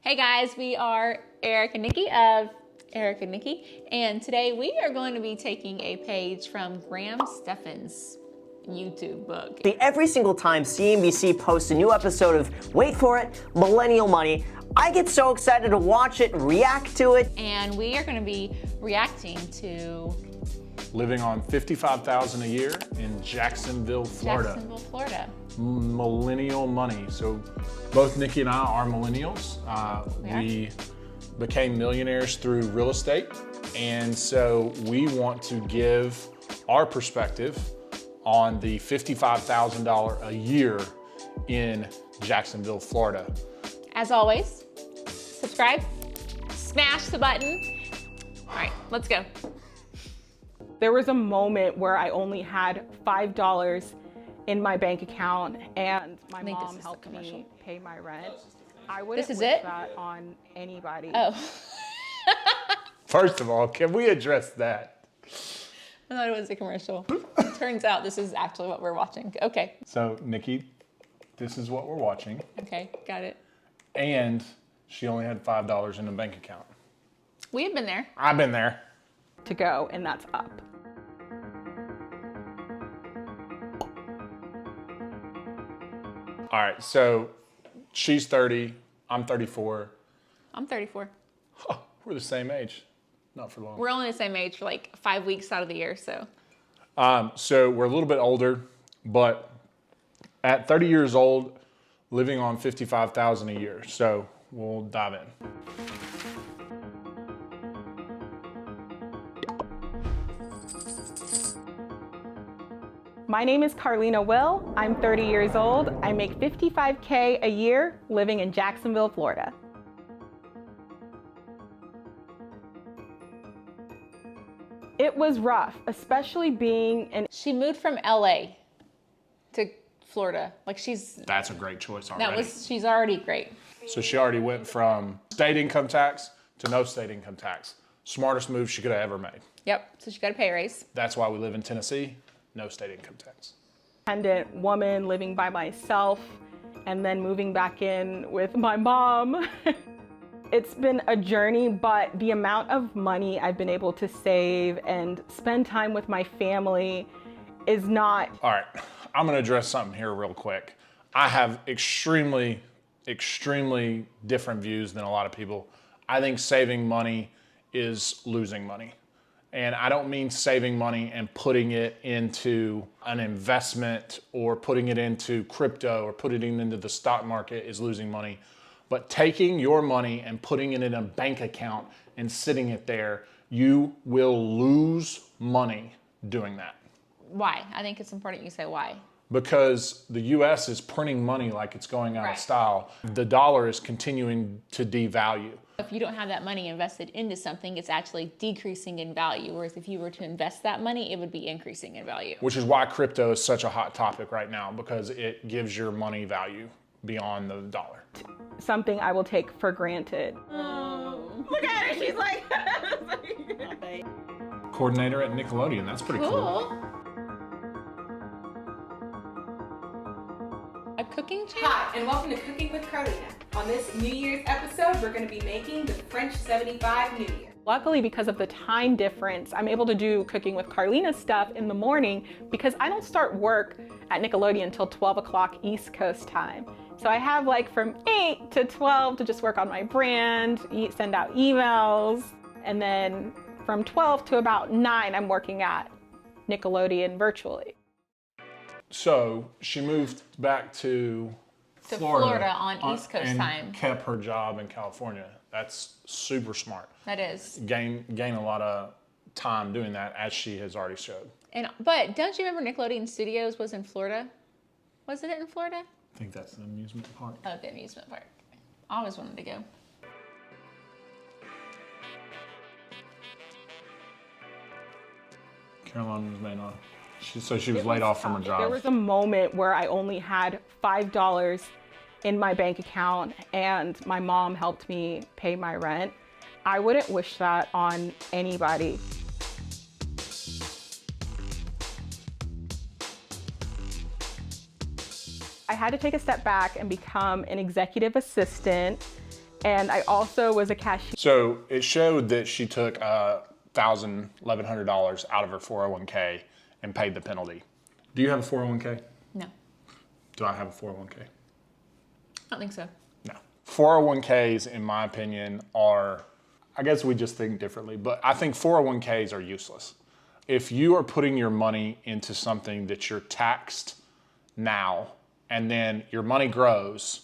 Hey guys, we are Eric and Nikki of Eric and Nikki, and today we are going to be taking a page from Graham Stephan's YouTube book. Every single time CNBC posts a new episode of, wait for it, Millennial Money, I get so excited to watch it, react to it. And we are going to be reacting to living on $55,000 a year in Jacksonville, Florida. Millennial Money. So both Nikki and I are millennials. We became millionaires through real estate. And so we want to give our perspective on the $55,000 a year in Jacksonville, Florida. As always, subscribe, smash the button. All right, let's go. There was a moment where I only had $5 in my bank account and my mom helped me pay my rent. I wouldn't wish that on anybody. Oh. First of all, can we address that? I thought it was a commercial. Turns out this is actually what we're watching. Okay. So, Nikki, this is what we're watching. Okay, got it. And she only had $5 in the bank account. We have been there. I've been there. To go, and that's up. All right, so she's 30, I'm 34. I'm 34. Oh, we're the same age. Not for long. We're only the same age for like 5 weeks out of the year, so. So we're a little bit older, but at 30 years old, living on $55,000 a year. So we'll dive in. My name is Carlina Will. I'm 30 years old. I make $55K a year living in Jacksonville, Florida. It was rough, especially being in... She moved from LA to Florida. Like That's a great choice already. She's already great. So she already went from state income tax to no state income tax. Smartest move she could have ever made. Yep, so she got a pay raise. That's why we live in Tennessee. No state income tax. Independent woman living by myself and then moving back in with my mom. It's been a journey, but the amount of money I've been able to save and spend time with my family is not... All right, I'm gonna address something here real quick. I have extremely different views than a lot of people. I think saving money is losing money. And I don't mean saving money and putting it into an investment or putting it into crypto or putting it into the stock market is losing money. But taking your money and putting it in a bank account and sitting it there, you will lose money doing that. Why? I think it's important you say why. Because the US is printing money like it's going out of style. The dollar is continuing to devalue. If you don't have that money invested into something, it's actually decreasing in value. Whereas if you were to invest that money, it would be increasing in value. Which is why crypto is such a hot topic right now, because it gives your money value beyond the dollar. Something I will take for granted. Oh. Look at her, she's like... Coordinator at Nickelodeon, that's pretty cool. A cooking channel? Hi, and welcome to Cooking with Carlina. On this New Year's episode, we're going to be making the French 75 New Year. Luckily, because of the time difference, I'm able to do Cooking with Carlina stuff in the morning because I don't start work at Nickelodeon until 12 o'clock East Coast time. So I have like from 8 to 12 to just work on my brand, send out emails, and then from 12 to about 9, I'm working at Nickelodeon virtually. So she moved back to Florida on East Coast time. And kept her job in California. That's super smart. That is. Gain a lot of time doing that, as she has already showed. But don't you remember Nickelodeon Studios was in Florida? Wasn't it in Florida? I think that's the amusement park. Oh, the amusement park. I always wanted to go. Carolina was made on. She was laid off from her job. There was a moment where I only had $5 in my bank account and my mom helped me pay my rent. I wouldn't wish that on anybody. I had to take a step back and become an executive assistant And I also was a cashier. So it showed that she took $1,000, $1,100 out of her 401k and paid the penalty. Do you have a 401k? No, Do I have a 401k? I don't think so. No. 401ks, in my opinion, are, I guess we just think differently, but I think 401ks are useless. If you are putting your money into something that you're taxed now and then your money grows,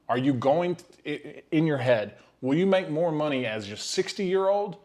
are you going, in your head, will you make more money as your 60-year-old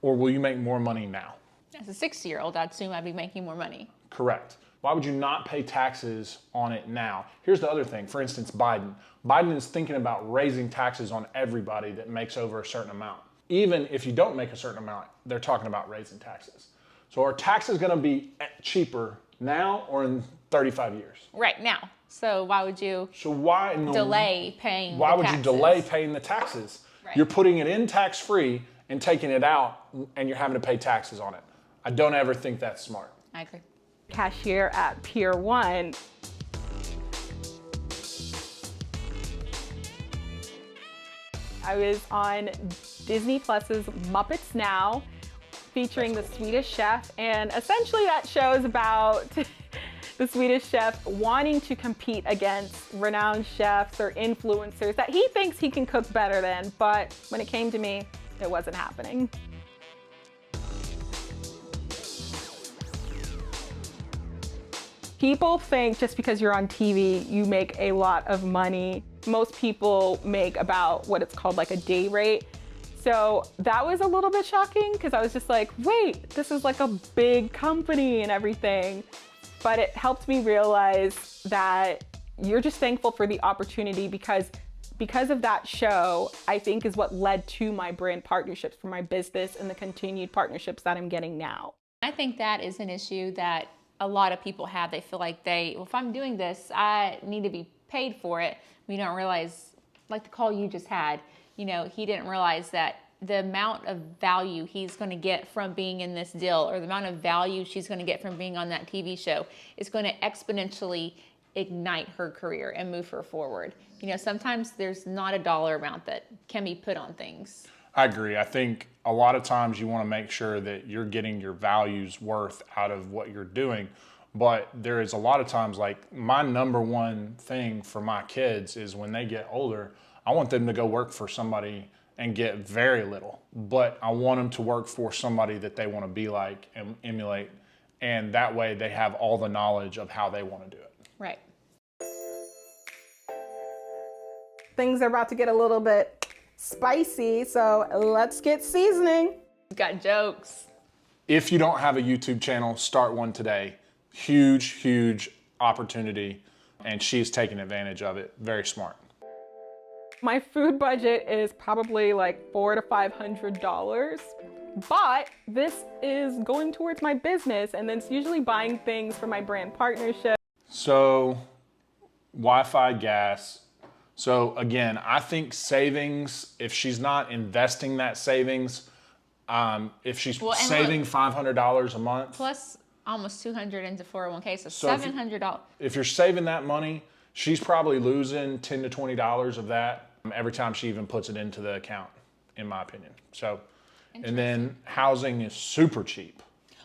or will you make more money now? As a 60-year-old, I'd assume I'd be making more money. Correct. Why would you not pay taxes on it now? Here's the other thing. For instance, Biden. Biden is thinking about raising taxes on everybody that makes over a certain amount. Even if you don't make a certain amount, they're talking about raising taxes. So are taxes going to be cheaper now or in 35 years? Right now. So why would you delay paying Why the would taxes? you delay paying the taxes? Right. You're putting it in tax-free and taking it out and you're having to pay taxes on it. I don't ever think that's smart. I agree. Cashier at Pier 1. I was on Disney Plus's Muppets Now, featuring the Swedish chef, and essentially that show is about the Swedish chef wanting to compete against renowned chefs or influencers that he thinks he can cook better than, but when it came to me, it wasn't happening. People think just because you're on TV, you make a lot of money. Most people make about what it's called like a day rate. So that was a little bit shocking because I was just like, wait, this is like a big company and everything. But it helped me realize that you're just thankful for the opportunity because of that show, I think is what led to my brand partnerships for my business and the continued partnerships that I'm getting now. I think that is an issue that a lot of people have. They feel like well, if I'm doing this, I need to be paid for it. We don't realize, like the call you just had, he didn't realize that the amount of value he's going to get from being in this deal or the amount of value she's going to get from being on that TV show is going to exponentially ignite her career and move her forward. Sometimes there's not a dollar amount that can be put on things. I agree. I think a lot of times you want to make sure that you're getting your values worth out of what you're doing. But there is a lot of times, like my number one thing for my kids is when they get older, I want them to go work for somebody and get very little. But I want them to work for somebody that they want to be like and emulate. And that way they have all the knowledge of how they want to do it. Right. Things are about to get a little bit spicy, so let's get seasoning. We've got jokes. If you don't have a YouTube channel, start one today. Huge, huge opportunity, and she's taking advantage of it. Very smart. My food budget is probably like $400 to $500, but this is going towards my business, and then it's usually buying things for my brand partnership. So, Wi-Fi, gas. So again, I think savings, if she's not investing that savings, if she's saving $500 a month. Plus almost $200 into 401k, so $700. If you're saving that money, she's probably losing $10 to $20 of that every time she even puts it into the account, in my opinion. So, and then housing is super cheap.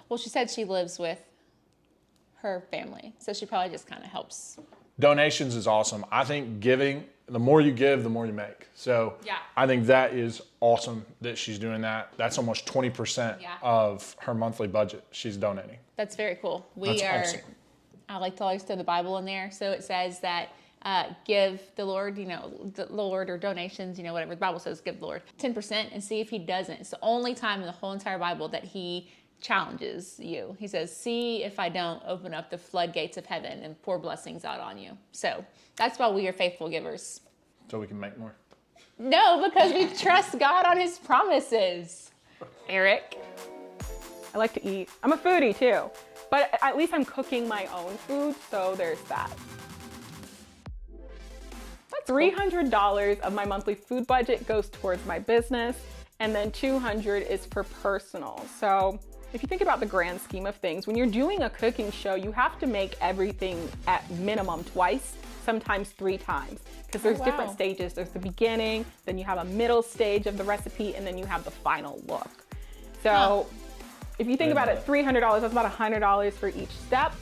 Well, she said she lives with her family, so she probably just kind of helps. Donations is awesome. I think giving, the more you give, the more you make. So yeah. I think that is awesome that she's doing that. That's almost 20% of her monthly budget she's donating. That's very cool. Awesome. I like to always throw the Bible in there. So it says that give the Lord, the Lord, or donations, whatever the Bible says, give the Lord 10% and see if he doesn't. It's the only time in the whole entire Bible that he challenges you. He says, see if I don't open up the floodgates of heaven and pour blessings out on you. So that's why we are faithful givers. So we can make more. No, because we trust God on his promises. Eric. I like to eat. I'm a foodie too, but at least I'm cooking my own food, so there's that. That's $300 of my monthly food budget goes towards my business, and then $200 is for personal. So If you think about the grand scheme of things, when you're doing a cooking show, you have to make everything at minimum twice, sometimes 3 times, because there's different stages. There's the beginning, then you have a middle stage of the recipe, and then you have the final look. So if you think about it, $300, that's about $100 for each step.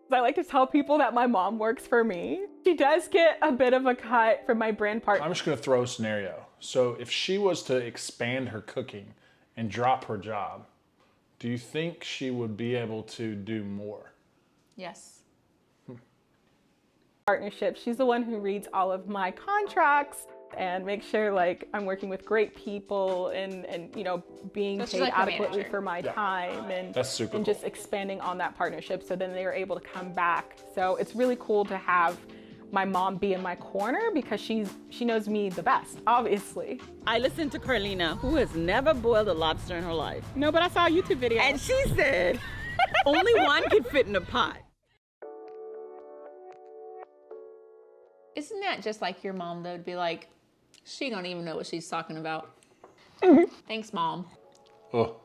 I like to tell people that my mom works for me. She does get a bit of a cut from my brand partner. I'm just gonna throw a scenario. So if she was to expand her cooking and drop her job, do you think she would be able to do more? Yes. Partnership. She's the one who reads all of my contracts and makes sure like I'm working with great people and you know, being paid like adequately for my time and, That's super and cool. just expanding on that partnership so then they are able to come back. So it's really cool to have my mom be in my corner because she knows me the best, obviously. I listened to Carlina, who has never boiled a lobster in her life. No, but I saw a YouTube video. And she said, only one can fit in a pot. Isn't that just like your mom though, to be like, she don't even know what she's talking about. Thanks, Mom. Oh.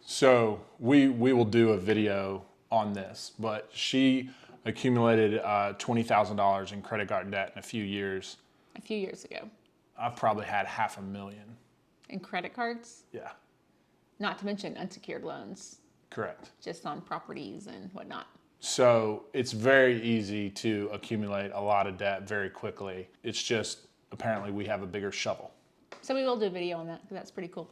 So we will do a video on this, but she accumulated $20,000 in credit card debt in a few years. A few years ago. I've probably had $500,000. And credit cards, Yeah, not to mention unsecured loans, correct. just on properties and whatnot. So it's very easy to accumulate a lot of debt very quickly. It's just apparently we have a bigger shovel. So we will do a video on that because that's pretty cool.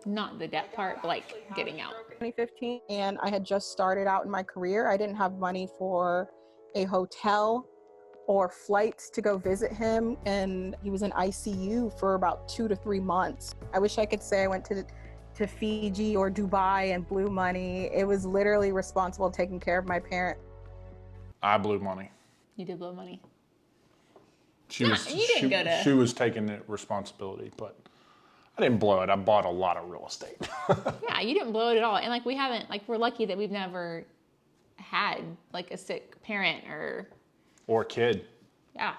Not the debt part, but like getting out. 2015, and I had just started out in my career. I didn't have money for a hotel or flights to go visit him, and he was in ICU for about 2 to 3 months. I wish I could say I went to Fiji or Dubai and blew money. It was literally responsible taking care of my parent. I blew money. You did blow money. She Nah, was you didn't go to- she was taking the responsibility, but I didn't blow it. I bought a lot of real estate. Yeah, you didn't blow it at all. And like we haven't, like we're lucky that we've never had like a sick parent Or kid. yeah.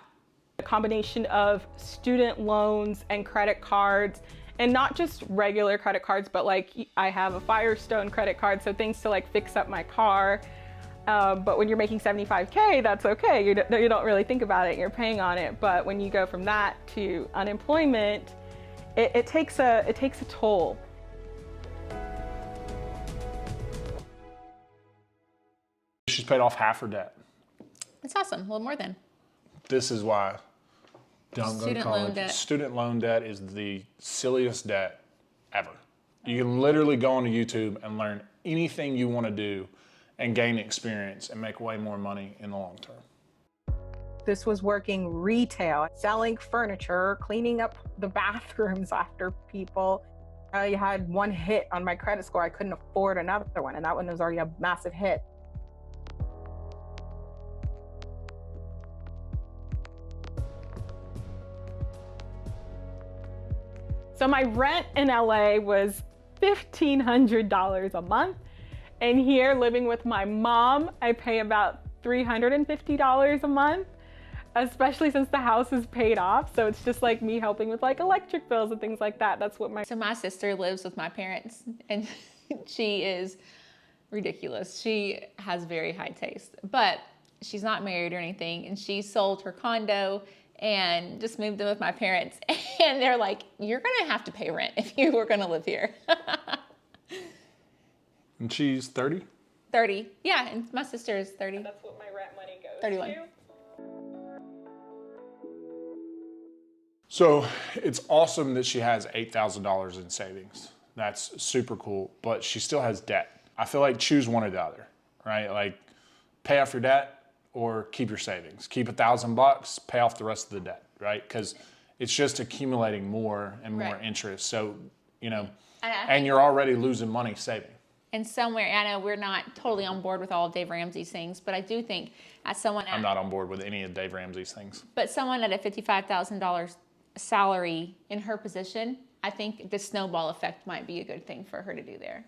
A combination of student loans and credit cards, and not just regular credit cards, but like I have a Firestone credit card, so things to like fix up my car. But when you're making $75K, that's okay. You don't really think about it. You're paying on it. But when you go from that to unemployment, it takes a toll. She's paid off half her debt. It's awesome. A little more than. This is why don't go to Student loan college. debt. Student loan debt is the silliest debt ever. You can literally go onto YouTube and learn anything you want to do and gain experience and make way more money in the long term. This was working retail, selling furniture, cleaning up the bathrooms after people. I had one hit on my credit score. I couldn't afford another one, and that one was already a massive hit. So my rent in LA was $1,500 a month. And here, living with my mom, I pay about $350 a month, especially since the house is paid off. So it's just like me helping with like electric bills and things like that. That's what my... So my sister lives with my parents and she is ridiculous. She has very high taste, but she's not married or anything. And she sold her condo and just moved in with my parents. And they're like, you're gonna have to pay rent if you were gonna live here. And she's 30? 30. Yeah, and my sister is 30. That's what my rent money goes 31. to. So it's awesome that she has $8,000 in savings. That's super cool, but she still has debt. I feel like choose one or the other, right? Like pay off your debt or keep your savings. Keep $1,000, pay off the rest of the debt, right? Because it's just accumulating more and more Right. interest. So, you know, And I and think- you're already losing money saving. And somewhere, I know we're not totally on board with all of Dave Ramsey's things, but I do think as someone I'm not on board with any of Dave Ramsey's things. But someone at a $55,000 salary in her position, I think the snowball effect might be a good thing for her to do there.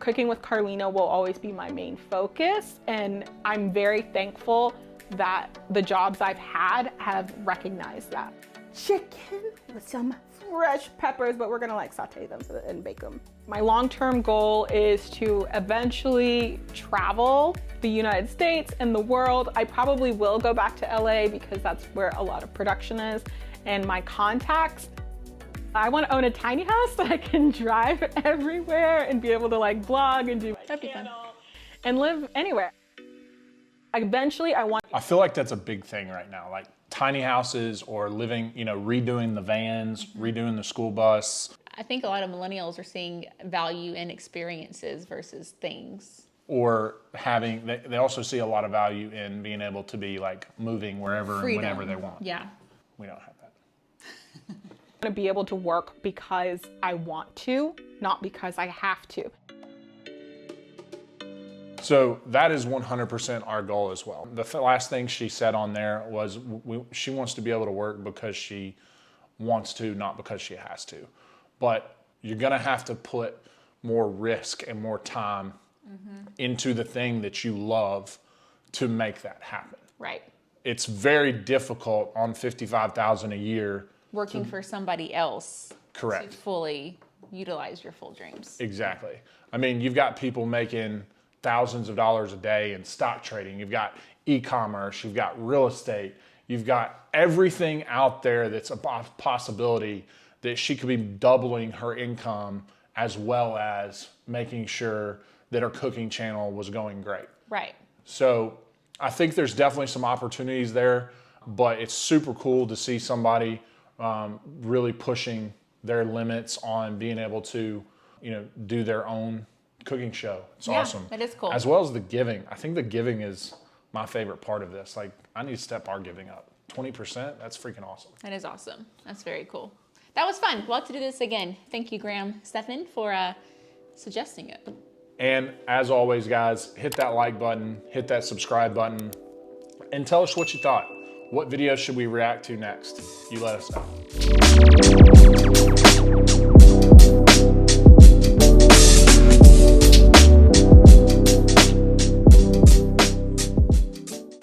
cooking with Carlina will always be my main focus, and I'm very thankful that the jobs I've had have recognized that. Chicken with some fresh peppers, but we're gonna like saute them and bake them. My long-term goal is to eventually travel the United States and the world. I probably will go back to LA because that's where a lot of production is, and my contacts. I want to own a tiny house that I can drive everywhere and be able to like vlog and do my channel and live anywhere. Eventually, I feel like that's a big thing right now, like tiny houses or living, you know, redoing the vans, redoing the school bus. I think a lot of millennials are seeing value in experiences versus things. Or having, they also see a lot of value in being able to be like moving wherever Freedom. and whenever they want. Yeah. We don't have that. want to be able to work because I want to, not because I have to. So that is 100% our goal as well. The last thing she said on there was she wants to be able to work because she wants to, not because she has to. But you're gonna have to put more risk and more time into the thing that you love to make that happen. Right. It's very difficult on $55,000 a year. Working for somebody else. Correct. To fully utilize your full dreams. Exactly. I mean, you've got people making thousands of dollars a day in stock trading. You've got e-commerce, you've got real estate, you've got everything out there that's a possibility that she could be doubling her income as well as making sure that her cooking channel was going great. Right. So I think there's definitely some opportunities there, but it's super cool to see somebody really pushing their limits on being able to, you know, do their own cooking show. It's awesome. It is cool. As well as the giving. I think the giving is my favorite part of this. Like, I need to step our giving up. 20%, that's freaking awesome. That is awesome. That's very cool. That was fun. We'll have to do this again. Thank you, Graham Stephan, for suggesting it. And as always, guys, hit that like button, hit that subscribe button, and tell us what you thought. What video should we react to next? You let us know.